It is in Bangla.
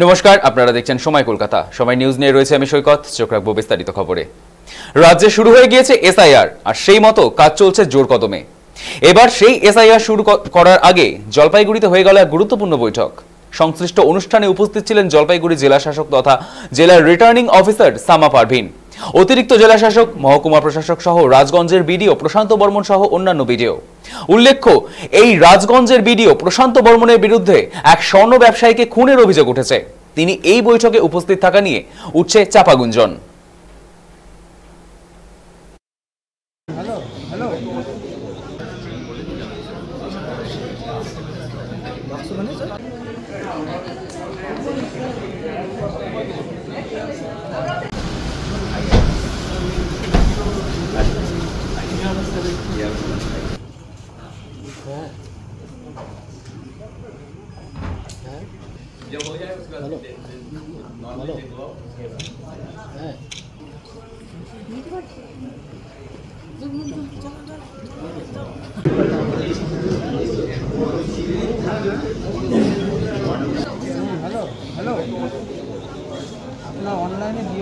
নমস্কার, আপনারা দেখছেন সময় কলকাতা। সময় নিউজ নিয়ে রয়েছে আমি সৈকত। চোখ রাখবো বিস্তারিত খবরে। রাজ্যে শুরু হয়ে গিয়েছে এসআইআর, আর সেই মতো কাজ চলছে জোর কদমে। এবার সেই এসআইআর শুরু করার আগে জলপাইগুড়িতে হয়ে গেল এক গুরুত্বপূর্ণ বৈঠক। সংশ্লিষ্ট অনুষ্ঠানে উপস্থিত ছিলেন জলপাইগুড়ি জেলা শাসক তথা জেলার রিটার্নিং অফিসার সামা পারভিন, অতিরিক্ত জেলা শাসক, মহকুমা প্রশাসক সহ রাজগঞ্জের বিডিও প্রশান্ত বর্মন সহ অন্যান্য বিডিও। উল্লেখ্য, এই রাজগঞ্জের বিডিও প্রশান্ত বর্মনের বিরুদ্ধে এক স্বর্ণ ব্যবসায়ীকে খুনের অভিযোগ উঠেছে। তিনি এই বৈঠকে উপস্থিত থাকা নিয়ে উঠছে চাপা গুঞ্জন। जब हो जाए उसके बाद नॉर्मल हेलो हेलो अपना ऑनलाइन है।